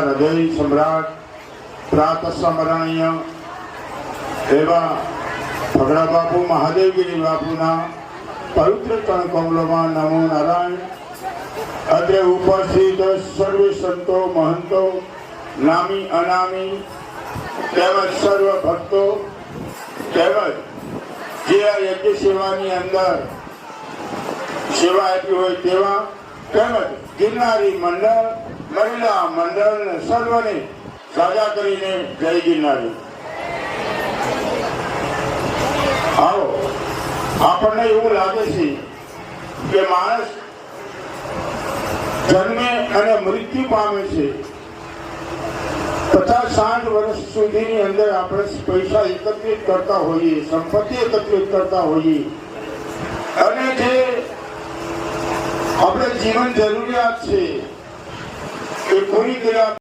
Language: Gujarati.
હૃદય સમ્રાટ પ્રાત સ્મરણીય એવા ફગડા બાપુ મહાદેવગીરી બાપુના પવિત્ર ચરણ કમલોમાં નમો નારાયણ. અત્રે ઉપસ્થિત સર્વે સંતો મહંતો નામી અનામી તેમજ સર્વ ભક્તો તેમજ જે આ યજ્ઞ સેવાની અંદર સેવા આપી હોય તેવા તેમજ ગિરનારી મંડળ મહિલા મંડળ સર્વને સાજા કરીને જય ગિરનારી. આવો આપણને એવું લાગે છે કે માણસ જન્મે અને મૃત્યુ પામે છે. 50-60 વર્ષ સુધીની અંદર આપણે પૈસા એકત્રિત કરતા હોઈએ, સંપત્તિ એકત્રિત કરતા હોઈએ અને જે આપણે જીવન જરૂરિયાત છે એ પૂરી કર્યા